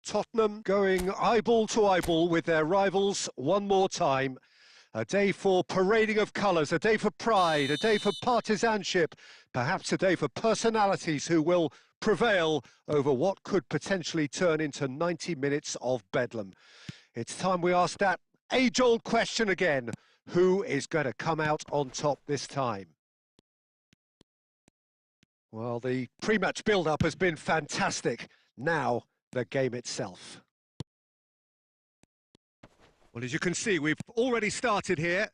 Tottenham going eyeball to eyeball with their rivals one more time. A day for parading of colours, a day for pride, a day for partisanship, perhaps a day for personalities who will prevail over what could potentially turn into 90 minutes of bedlam. It's time we ask that age-old question again. Who is going to come out on top this time? Well, the pre-match build-up has been fantastic. Now, the game itself. Well, as you can see, we've already started here.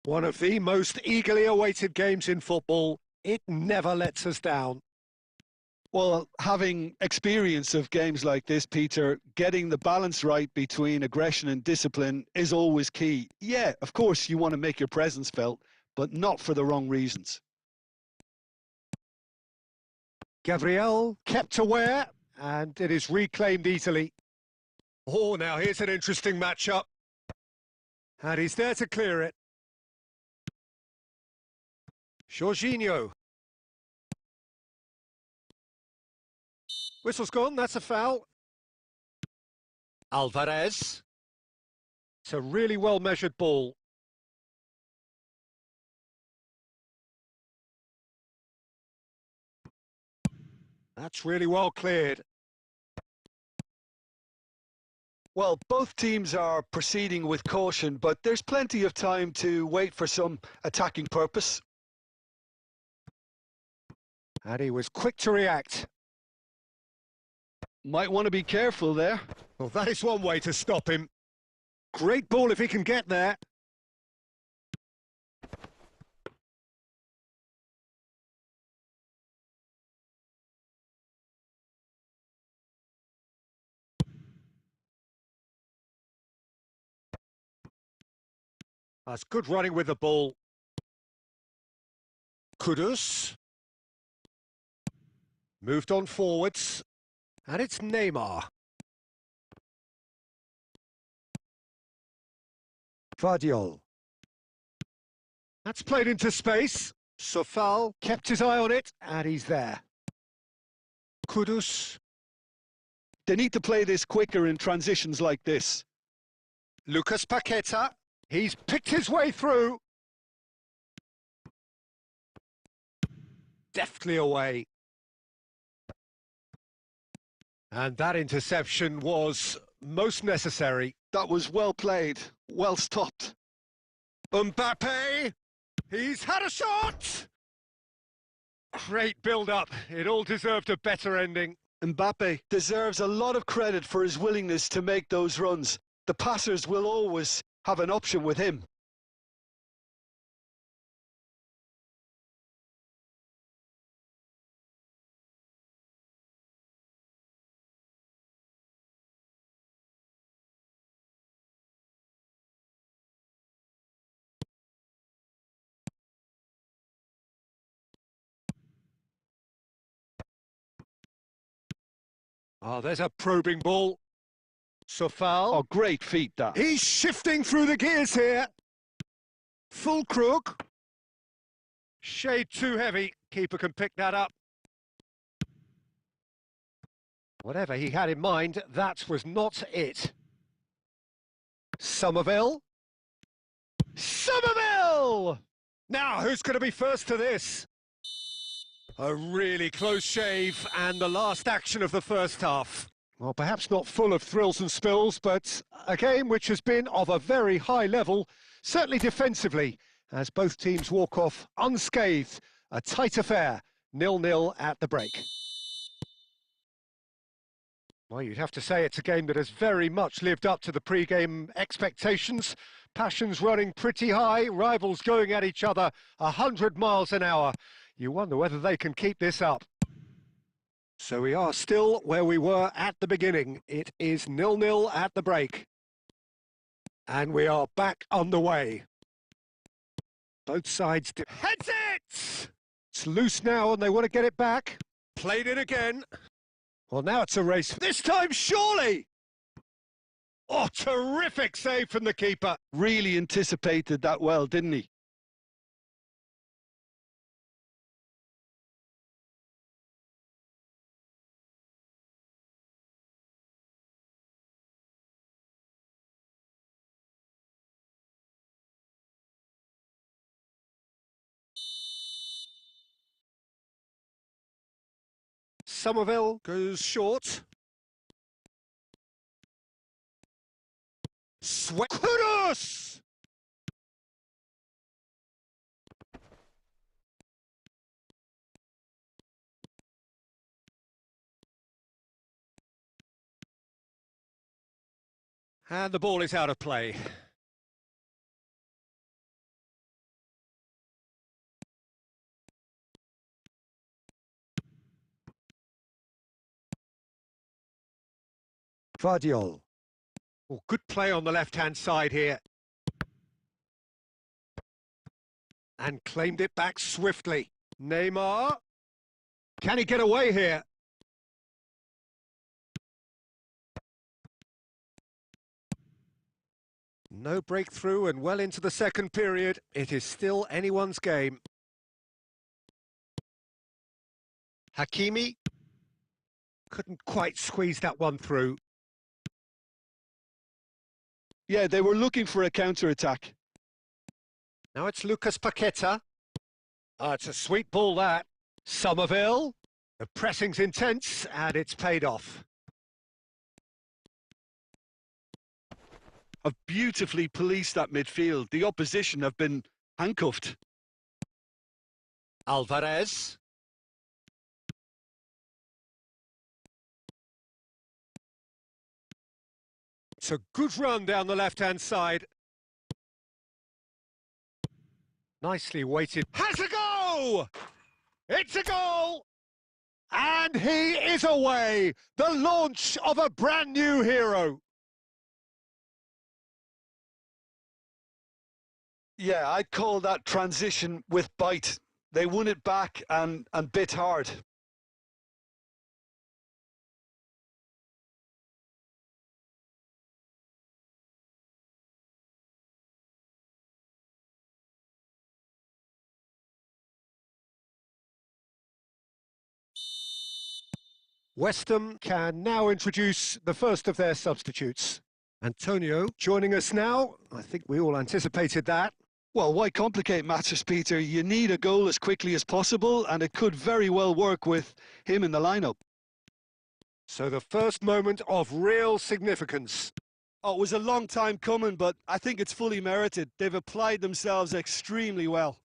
One of the most eagerly awaited games in football. It never lets us down. Well, having experience of games like this, Peter, getting the balance right between aggression and discipline is always key. Yeah, of course, you want to make your presence felt, but not for the wrong reasons. Gabriel kept aware, and it is reclaimed easily. Oh, now here's an interesting matchup. And he's there to clear it. Jorginho. Whistle's gone, that's a foul. Alvarez. It's a really well-measured ball. That's really well cleared. Well, both teams are proceeding with caution, but there's plenty of time to wait for some attacking purpose. And he was quick to react. Might want to be careful there. Well, that is one way to stop him. Great ball if he can get there. That's good running with the ball. Kudus. Moved on forwards. And it's Neymar. Vardiol. That's played into space. Sofal kept his eye on it, and he's there. Kudus. They need to play this quicker in transitions like this. Lucas Paqueta. He's picked his way through. Deftly away. And that interception was most necessary. That was well played, well stopped. Mbappe! He's had a shot! Great build-up. It all deserved a better ending. Mbappe deserves a lot of credit for his willingness to make those runs. The passers will always have an option with him. Oh, there's a probing ball. Sofal. Oh, great feat, that. He's shifting through the gears here. Full crook. Shade too heavy. Keeper can pick that up. Whatever he had in mind, that was not it. Somerville. Somerville! Now, who's going to be first to this? A really close shave, and the last action of the first half. Well, perhaps not full of thrills and spills, but a game which has been of a very high level, certainly defensively, as both teams walk off unscathed. A tight affair, 0-0 at the break. Well, you'd have to say it's a game that has very much lived up to the pre-game expectations. Passions running pretty high, rivals going at each other 100 miles an hour. You wonder whether they can keep this up. So we are still where we were at the beginning. It is 0-0 at the break. And we are back underway. Both sides heads it! It's loose now and they want to get it back. Played it again. Well, now it's a race. This time, surely! Oh, terrific save from the keeper. Really anticipated that well, didn't he? Somerville goes short. Kudus! And the ball is out of play. Vardiol. Oh, good play on the left-hand side here. And claimed it back swiftly. Neymar. Can he get away here? No breakthrough and well into the second period. It is still anyone's game. Hakimi. Couldn't quite squeeze that one through. Yeah, they were looking for a counter-attack. Now it's Lucas Paqueta. Oh, it's a sweet ball, that. Somerville. The pressing's intense, and it's paid off. Have beautifully policed that midfield. The opposition have been handcuffed. Alvarez. It's a good run down the left-hand side. Nicely weighted. Has a go! It's a goal! And he is away! The launch of a brand new hero. Yeah, I'd call that transition with bite. They won it back and bit hard. West Ham can now introduce the first of their substitutes. Antonio joining us now. I think we all anticipated that. Well, why complicate matters, Peter? You need a goal as quickly as possible, and it could very well work with him in the lineup. So the first moment of real significance. Oh, it was a long time coming, but I think it's fully merited. They've applied themselves extremely well.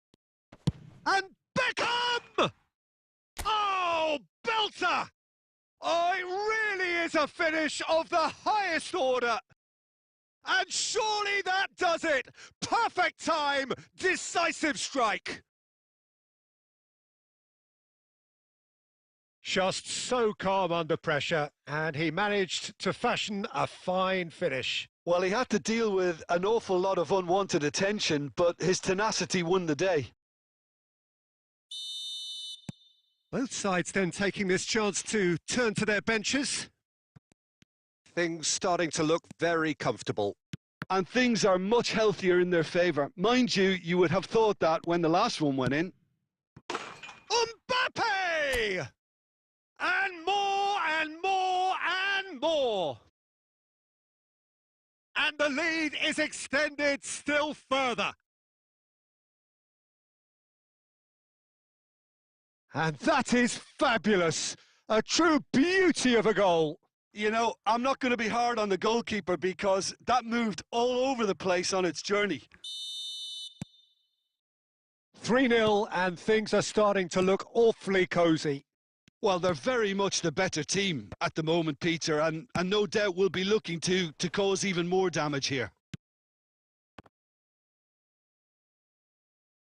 And Beckham! Oh, belter! Oh, it really is a finish of the highest order. And surely that does it. Perfect time, decisive strike. Just so calm under pressure, and he managed to fashion a fine finish. Well, he had to deal with an awful lot of unwanted attention, but his tenacity won the day. Both sides then taking this chance to turn to their benches. Things starting to look very comfortable. And things are much healthier in their favour. Mind you, you would have thought that when the last one went in. Mbappe! And more and more and more. And the lead is extended still further. And that is fabulous. A true beauty of a goal. You know, I'm not going to be hard on the goalkeeper because that moved all over the place on its journey. 3-0 and things are starting to look awfully cosy. Well, they're very much the better team at the moment, Peter, and no doubt will be looking to cause even more damage here.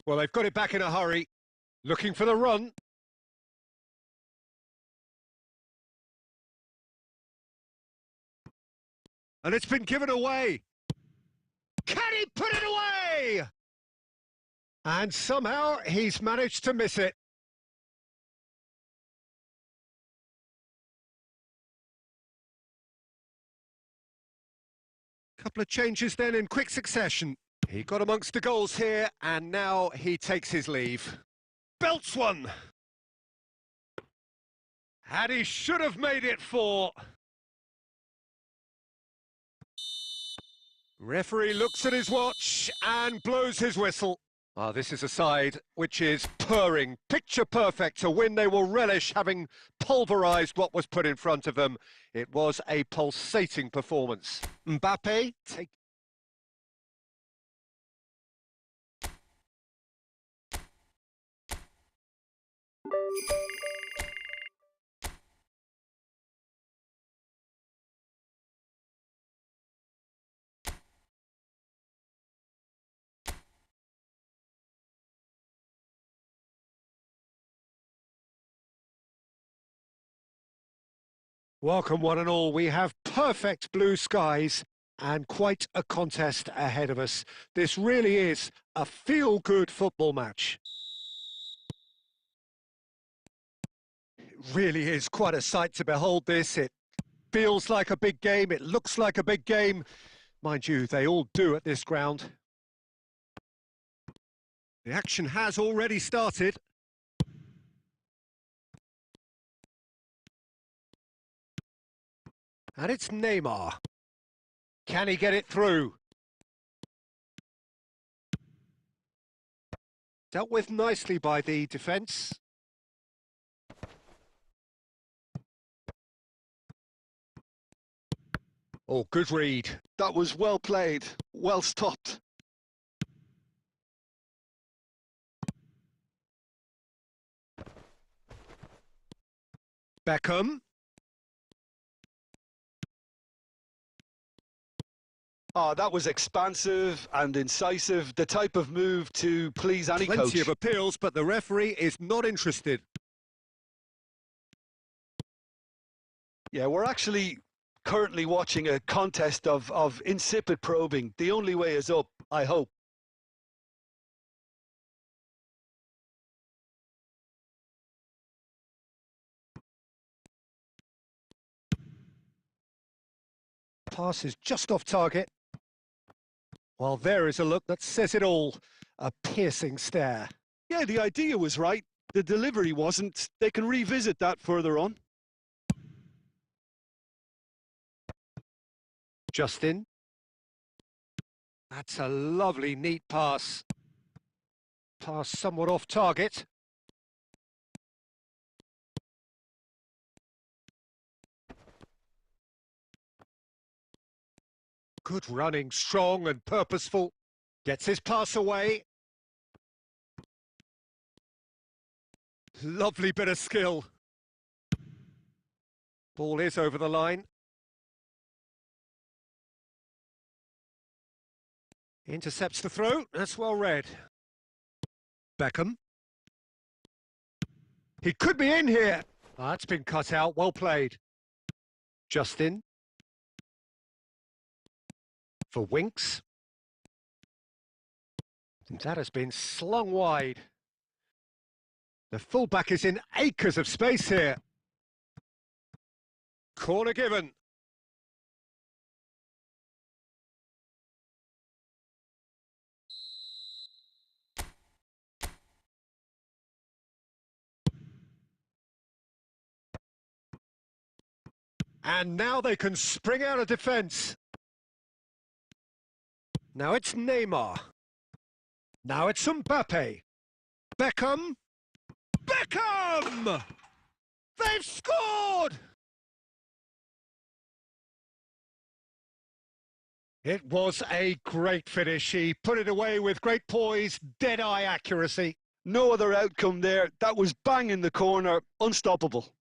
Well, they've got it back in a hurry, looking for the run. And it's been given away. Can he put it away? And somehow he's managed to miss it. Couple of changes then in quick succession. He got amongst the goals here, and now he takes his leave. Belts one. And he should have made it 4. Referee looks at his watch and blows his whistle. Ah, this is a side which is purring, picture perfect, a win they will relish, having pulverised what was put in front of them. It was a pulsating performance. Mbappe take. Welcome one and all, we have perfect blue skies and quite a contest ahead of us. This really is a feel-good football match. It really is quite a sight to behold this. It feels like a big game, it looks like a big game. Mind you, they all do at this ground. The action has already started. And it's Neymar. Can he get it through? Dealt with nicely by the defence. Oh, good read. That was well played, well stopped. Beckham. Oh, that was expansive and incisive, the type of move to please any coach. Plenty of appeals, but the referee is not interested. Yeah, we're actually currently watching a contest of insipid probing. The only way is up, I hope. Pass is just off target. Well, there is a look that says it all. A piercing stare. Yeah, the idea was right. The delivery wasn't. They can revisit that further on. Justin. That's a lovely, neat pass. Pass somewhat off target. Good running, strong and purposeful. Gets his pass away. Lovely bit of skill. Ball is over the line. Intercepts the throw. That's well read. Beckham. He could be in here. That's been cut out. Well played. Justin. For Winks. That has been slung wide. The fullback is in acres of space here. Corner given. And now they can spring out of defence. Now it's Neymar. Now it's Mbappe. Beckham. Beckham! They've scored! It was a great finish. He put it away with great poise, dead-eye accuracy. No other outcome there. That was bang in the corner, unstoppable.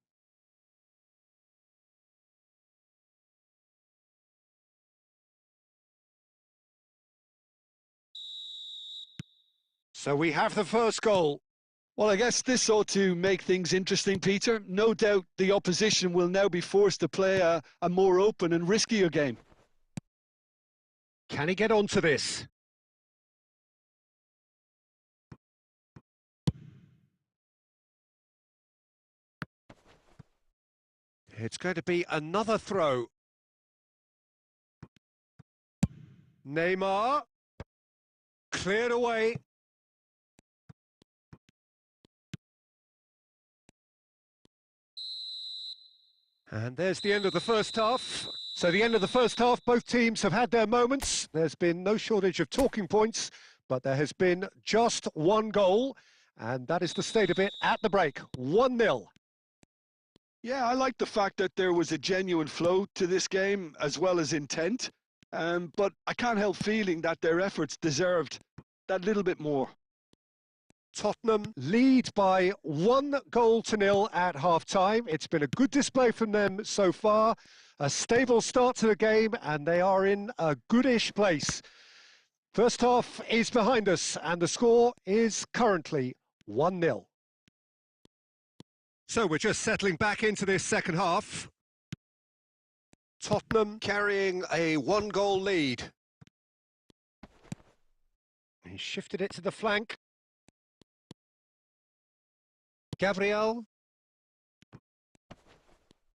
So we have the first goal. Well, I guess this ought to make things interesting, Peter. No doubt the opposition will now be forced to play a more open and riskier game. Can he get onto this? It's going to be another throw. Neymar. Cleared away. And there's the end of the first half. So the end of the first half, both teams have had their moments. There's been no shortage of talking points, but there has been just one goal. And that is the state of it at the break, 1-0. Yeah, I like the fact that there was a genuine flow to this game as well as intent. But I can't help feeling that their efforts deserved that little bit more. Tottenham lead by 1-0 at half-time. It's been a good display from them so far. A stable start to the game, and they are in a goodish place. First half is behind us, and the score is currently 1-0. So we're just settling back into this second half. Tottenham carrying a 1-goal lead. He shifted it to the flank. Gabriel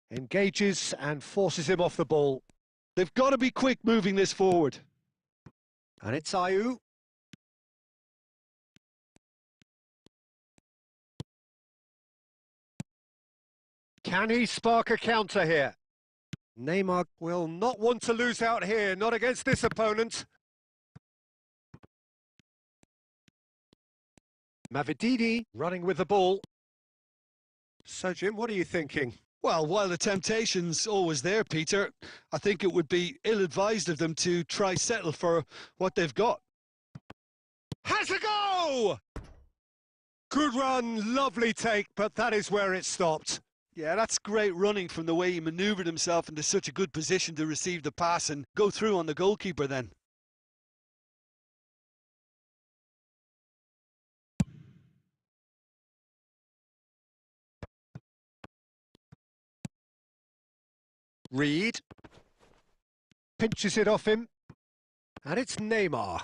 engages and forces him off the ball. They've got to be quick moving this forward. And it's Ayew. Can he spark a counter here? Neymar will not want to lose out here, not against this opponent. Mavididi running with the ball. So, Jim, what are you thinking? Well, while the temptation's always there, Peter, I think it would be ill-advised of them to try settle for what they've got. Has a go! Good run, lovely take, but that is where it stopped. Yeah, that's great running from the way he manoeuvred himself into such a good position to receive the pass and go through on the goalkeeper then. Reed pinches it off him, and it's Neymar.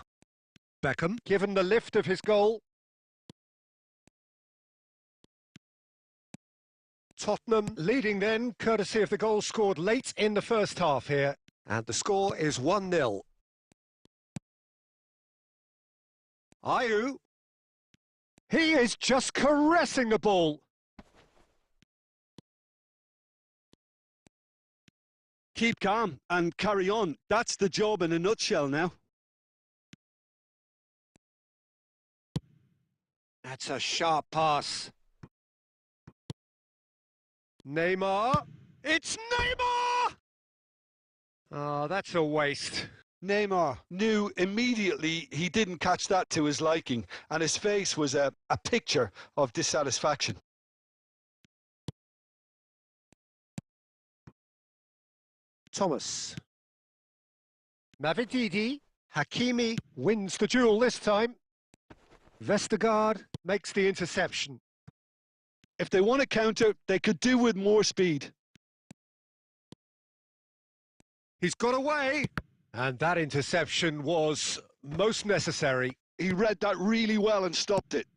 Beckham given the lift of his goal. Tottenham leading then, courtesy of the goal scored late in the first half here, and the score is 1-0. Ayew. He is just caressing the ball. Keep calm and carry on. That's the job in a nutshell now. That's a sharp pass. Neymar. It's Neymar! Oh, that's a waste. Neymar knew immediately he didn't catch that to his liking, and his face was a picture of dissatisfaction. Thomas. Mavididi. Hakimi wins the duel this time. Vestergaard makes the interception. If they want to counter, they could do with more speed. He's got away. And that interception was most necessary. He read that really well and stopped it.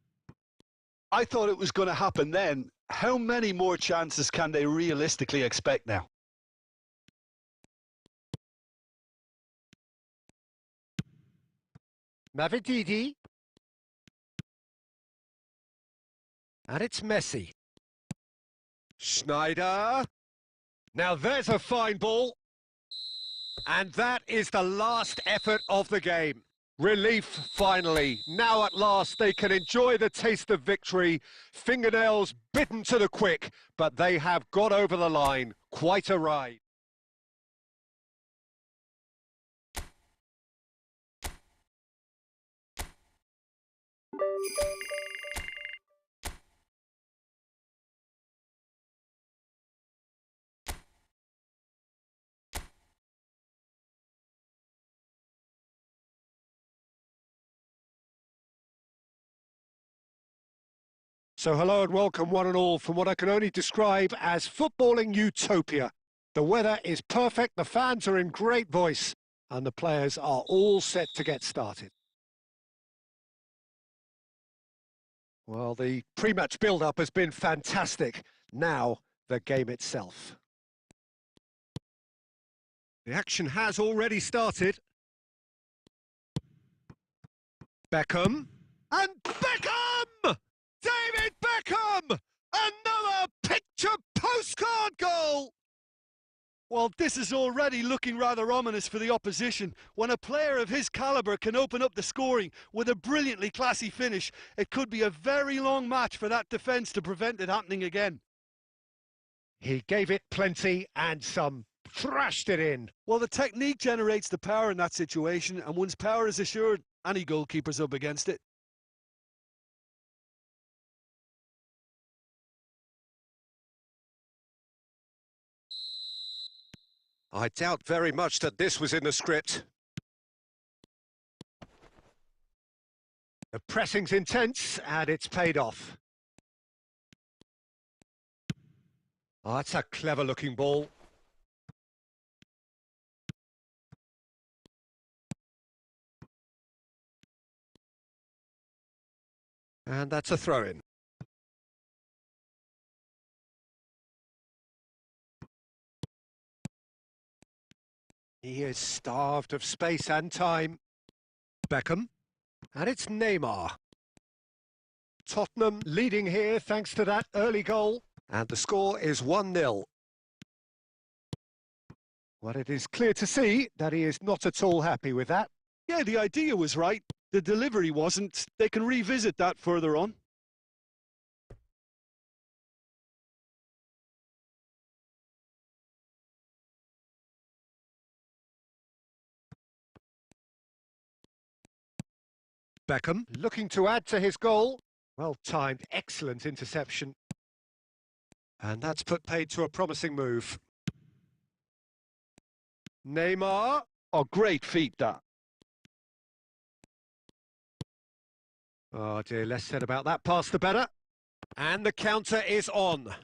I thought it was going to happen then. How many more chances can they realistically expect now? Mavididi. And it's Messi. Schneider. Now there's a fine ball. And that is the last effort of the game. Relief, finally. Now at last they can enjoy the taste of victory. Fingernails bitten to the quick, but they have got over the line. Quite a ride. So hello and welcome one and all from what I can only describe as footballing utopia. The weather is perfect, the fans are in great voice, and the players are all set to get started. Well, the pre-match build-up has been fantastic. Now, the game itself. The action has already started. Beckham. And Beckham! David Beckham! Another picture postcard goal! Well, this is already looking rather ominous for the opposition. When a player of his calibre can open up the scoring with a brilliantly classy finish, it could be a very long match for that defence to prevent it happening again. He gave it plenty and some, thrashed it in. Well, the technique generates the power in that situation, and once power is assured, any goalkeeper's up against it. I doubt very much that this was in the script. The pressing's intense, and it's paid off. Oh, that's a clever-looking ball. And that's a throw-in. He is starved of space and time. Beckham. And it's Neymar. Tottenham leading here thanks to that early goal. And the score is 1-0. Well, it is clear to see that he is not at all happy with that. Yeah, the idea was right. The delivery wasn't. They can revisit that further on. Beckham looking to add to his goal. Well timed, excellent interception. And that's put paid to a promising move. Neymar. Oh, great feat, that. Oh dear, less said about that pass the better. And the counter is on.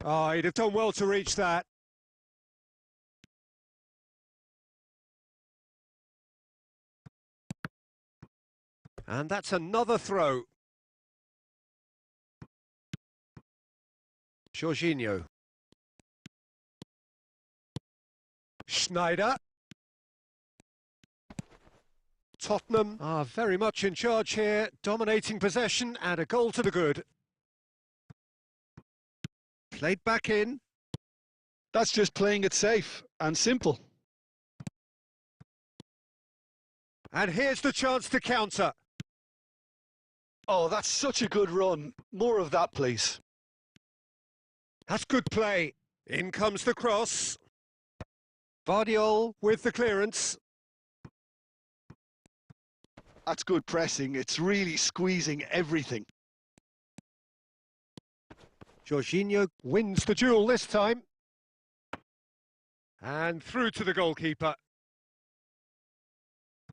Oh, he'd have done well to reach that. And that's another throw. Jorginho. Schneider. Tottenham are very much in charge here, dominating possession and a goal to the good. Played back in. That's just playing it safe and simple. And here's the chance to counter. Oh, that's such a good run. More of that, please. That's good play. In comes the cross. Vardiol with the clearance. That's good pressing. It's really squeezing everything. Jorginho wins the duel this time. And through to the goalkeeper.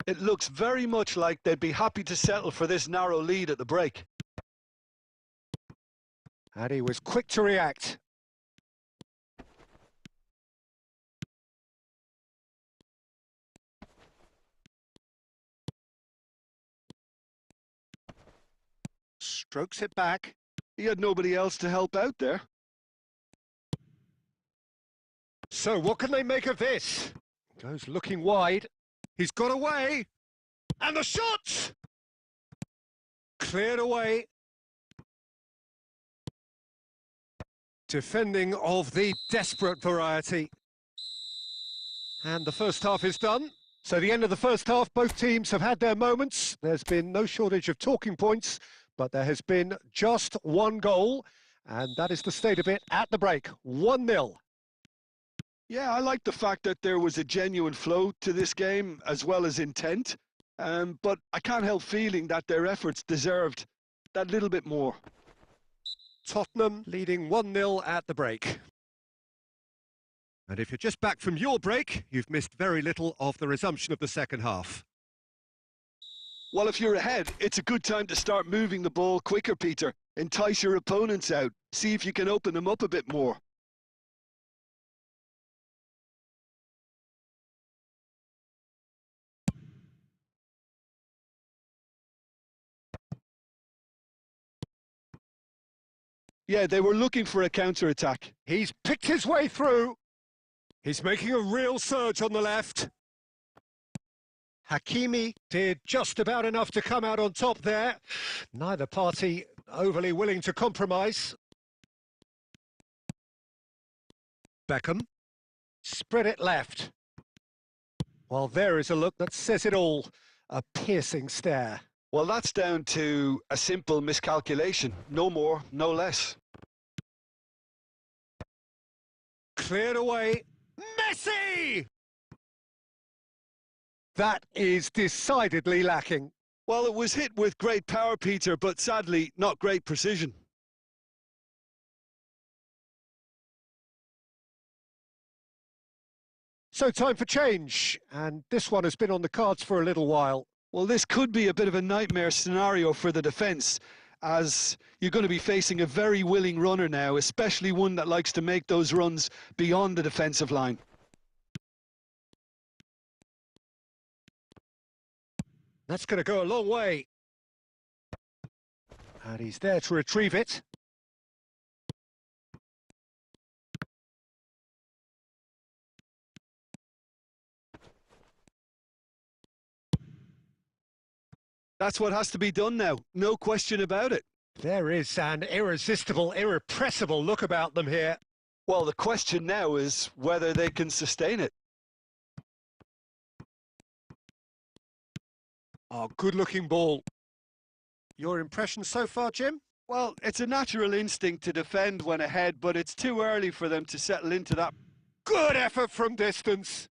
It looks very much like they'd be happy to settle for this narrow lead at the break. And he was quick to react. Strokes it back. He had nobody else to help out there. So what can they make of this? Goes looking wide. He's got away. And the shot! Cleared away. Defending of the desperate variety. And the first half is done. So the end of the first half, both teams have had their moments. There's been no shortage of talking points, but there has been just one goal, and that is the state of it at the break, 1-0. Yeah, I like the fact that there was a genuine flow to this game, as well as intent. But I can't help feeling that their efforts deserved that little bit more. Tottenham leading 1-0 at the break. And if you're just back from your break, you've missed very little of the resumption of the second half. Well, if you're ahead, it's a good time to start moving the ball quicker, Peter. Entice your opponents out. See if you can open them up a bit more. Yeah, they were looking for a counter-attack. He's picked his way through. He's making a real surge on the left. Hakimi did just about enough to come out on top there. Neither party overly willing to compromise. Beckham. Spread it left. Well, there is a look that says it all. A piercing stare. Well, that's down to a simple miscalculation. No more, no less. Cleared away. Messi! That is decidedly lacking. Well, it was hit with great power, Peter, but sadly, not great precision. So time for change, and this one has been on the cards for a little while. Well, this could be a bit of a nightmare scenario for the defence, as you're going to be facing a very willing runner now, especially one that likes to make those runs beyond the defensive line. That's going to go a long way. And he's there to retrieve it. That's what has to be done now, no question about it. There is an irresistible, irrepressible look about them here. Well, the question now is whether they can sustain it. Oh, good-looking ball. Your impression so far, Jim? Well, it's a natural instinct to defend when ahead, but it's too early for them to settle into that. Good effort from distance.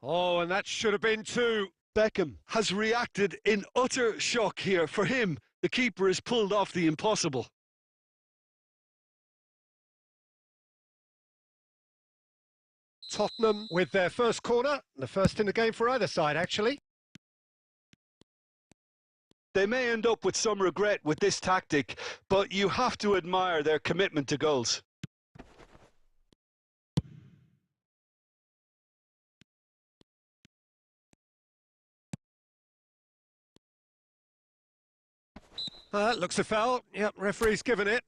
Oh, and that should have been two. Beckham has reacted in utter shock here. For him, the keeper has pulled off the impossible. Tottenham with their first corner, the first in the game for either side, actually. They may end up with some regret with this tactic, but you have to admire their commitment to goals. Looks a foul. Yep, referee's given it.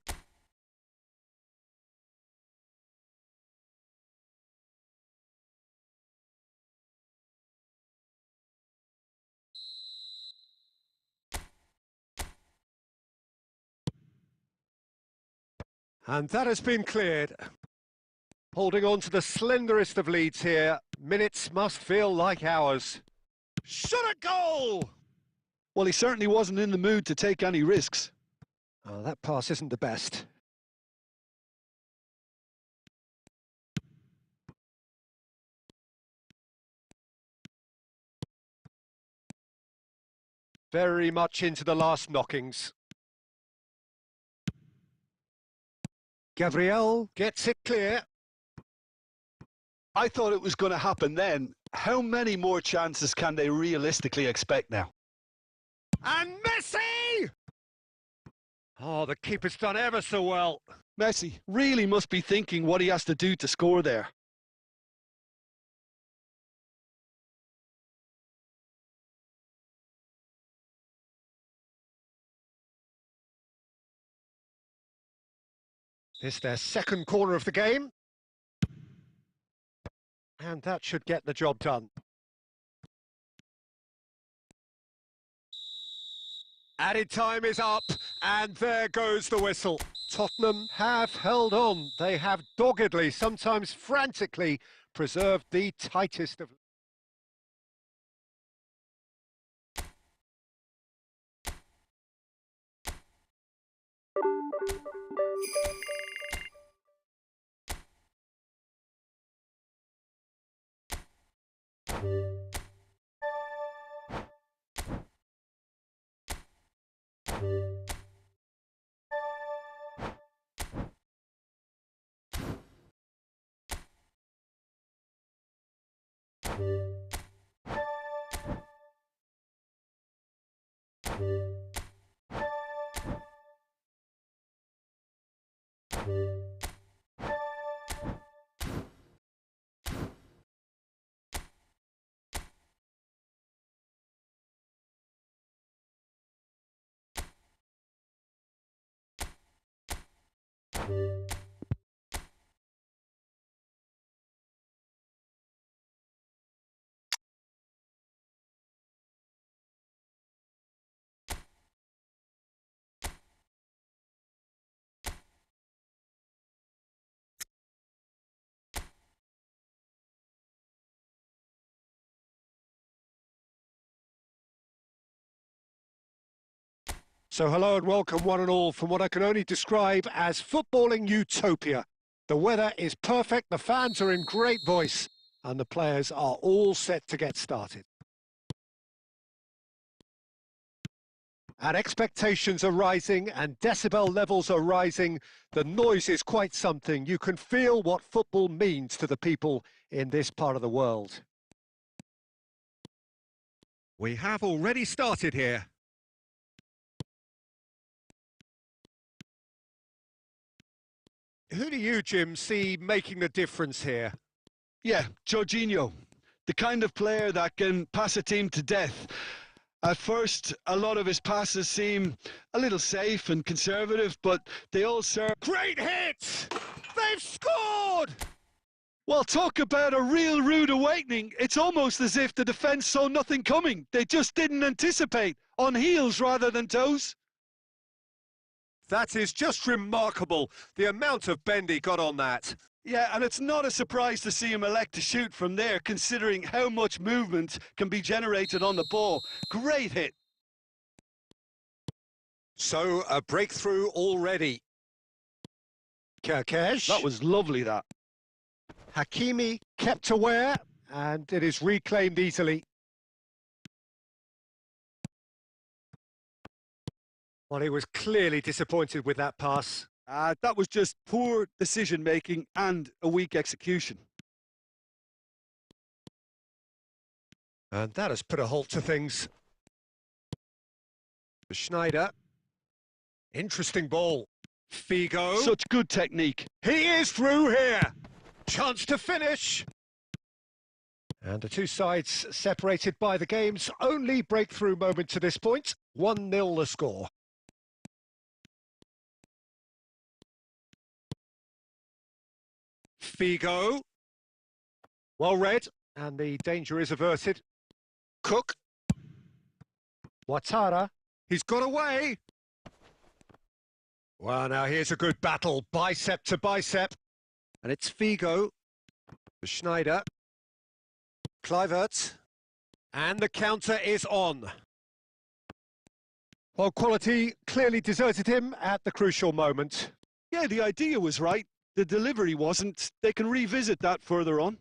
And that has been cleared. Holding on to the slenderest of leads here. Minutes must feel like hours. Shot a goal! Well, he certainly wasn't in the mood to take any risks. Oh, that pass isn't the best. Very much into the last knockings. Gabriel gets it clear. I thought it was going to happen then. How many more chances can they realistically expect now? And Messi! Oh, the keeper's done ever so well. Messi really must be thinking what he has to do to score there. It's their second corner of the game. And that should get the job done. Added time is up, and there goes the whistle. Tottenham have held on. They have doggedly, sometimes frantically, preserved the tightest of... So hello and welcome one and all from what I can only describe as footballing utopia. The weather is perfect, the fans are in great voice, and the players are all set to get started. And expectations are rising and decibel levels are rising. The noise is quite something. You can feel what football means to the people in this part of the world. We have already started here. Who do you, Jim, see making the difference here? Yeah, Jorginho, the kind of player that can pass a team to death. At first, a lot of his passes seem a little safe and conservative, but they all serve. Great hit! They've scored! Well, talk about a real rude awakening. It's almost as if the defence saw nothing coming. They just didn't anticipate, on heels rather than toes. That is just remarkable, the amount of bend he got on that. Yeah, and it's not a surprise to see him elect to shoot from there, considering how much movement can be generated on the ball. Great hit. So, a breakthrough already. Kerkesh. That was lovely, that. Hakimi kept aware, and it is reclaimed easily. Well, he was clearly disappointed with that pass. That was just poor decision-making and a weak execution. And that has put a halt to things. Schneider. Interesting ball. Figo. Such good technique. He is through here. Chance to finish. And the two sides separated by the game's only breakthrough moment to this point. 1-0 the score. Figo. Well read, and the danger is averted. Cook. Ouattara. He's got away. Well, now here's a good battle, bicep to bicep. And it's Figo. Schneider. Kluivert. And the counter is on. Well, quality clearly deserted him at the crucial moment. Yeah, the idea was right. The delivery wasn't. They can revisit that further on.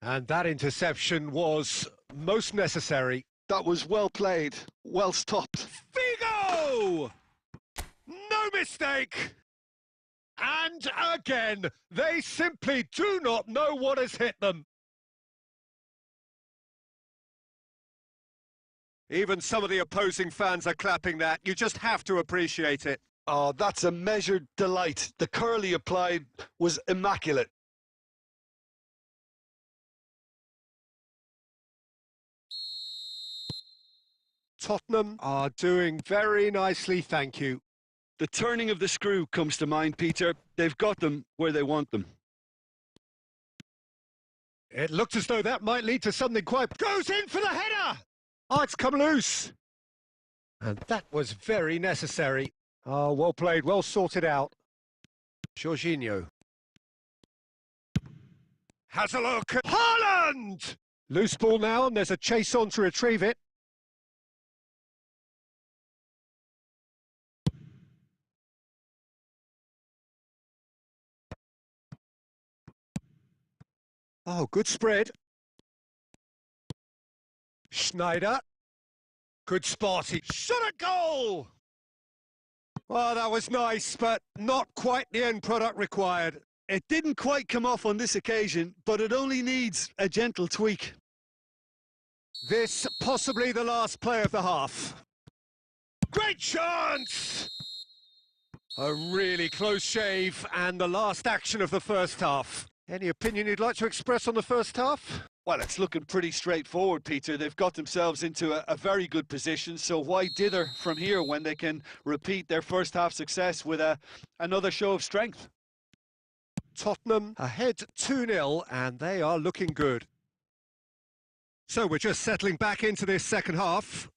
And that interception was most necessary. That was well played, well stopped. Figo! No mistake! And again, they simply do not know what has hit them. Even some of the opposing fans are clapping that. You just have to appreciate it. Oh, that's a measured delight. The curl he applied was immaculate. Tottenham are doing very nicely, thank you. The turning of the screw comes to mind, Peter. They've got them where they want them. It looked as though that might lead to something quite... Goes in for the header! Oh, it's come loose. And that was very necessary. Oh, well played, well sorted out. Jorginho. Has a look. Haaland! Loose ball now, and there's a chase on to retrieve it. Oh, good spread. Schneider. Good spot. He shot a goal! Well, that was nice, but not quite the end product required. It didn't quite come off on this occasion, but it only needs a gentle tweak. This possibly the last play of the half. Great chance! A really close shave and the last action of the first half. Any opinion you'd like to express on the first half? Well, it's looking pretty straightforward, Peter. They've got themselves into a very good position, so why dither from here when they can repeat their first half success with another show of strength? Tottenham ahead 2-0 and they are looking good. So we're just settling back into this second half.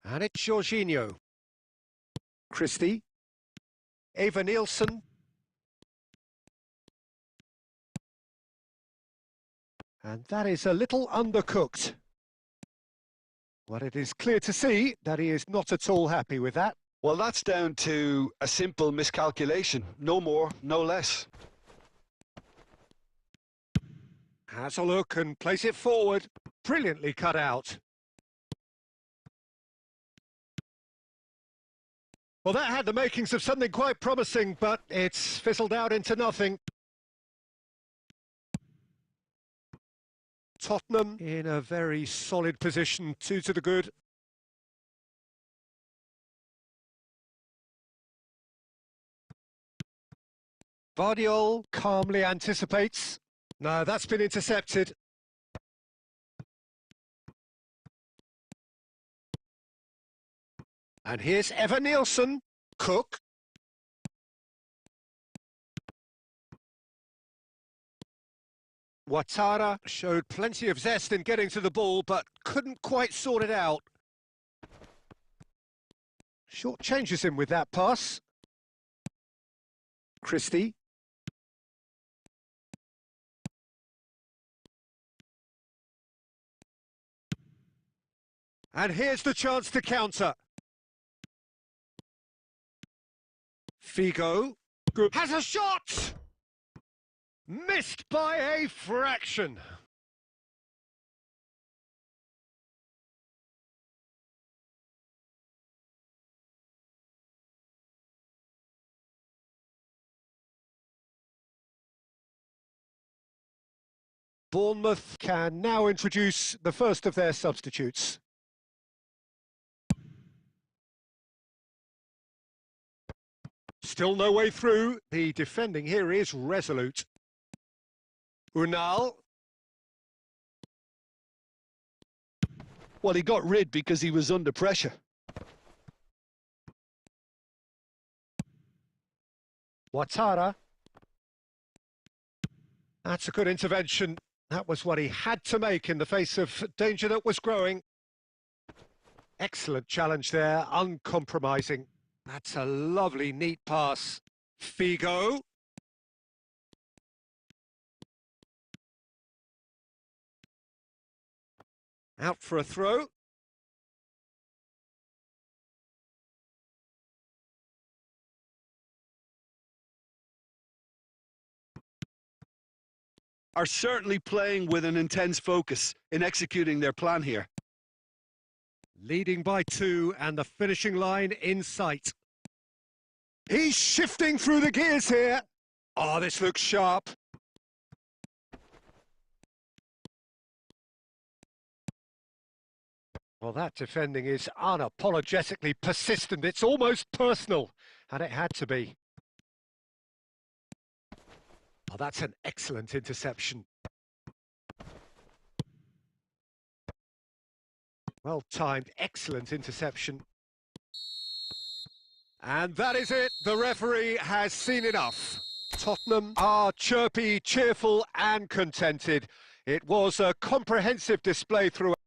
And it's Jorginho. Christie. Eva Nielsen. And that is a little undercooked. Well, it is clear to see that he is not at all happy with that. Well, that's down to a simple miscalculation. No more, no less. Has a look and plays it forward. Brilliantly cut out. Well, that had the makings of something quite promising, but it's fizzled out into nothing. Tottenham in a very solid position, 2 to the good. Vardiol calmly anticipates. No, that's been intercepted. And here's Eva Nielsen. Cook. Ouattara showed plenty of zest in getting to the ball, but couldn't quite sort it out. Short changes him with that pass. Christie. And here's the chance to counter. Figo has a shot! Missed by a fraction. Bournemouth can now introduce the first of their substitutes. Still no way through. The defending here is resolute. Unal. Well, he got rid because he was under pressure. Ouattara. That's a good intervention. That was what he had to make in the face of danger that was growing. Excellent challenge there, uncompromising. That's a lovely, neat pass. Figo. Out for a throw. Are certainly playing with an intense focus in executing their plan here. Leading by 2 and the finishing line in sight. He's shifting through the gears here. Oh, this looks sharp. Well, that defending is unapologetically persistent. It's almost personal, and it had to be. Oh, that's an excellent interception. Well timed, excellent interception. And that is it. The referee has seen enough. Tottenham are chirpy, cheerful and contented. It was a comprehensive display throughout.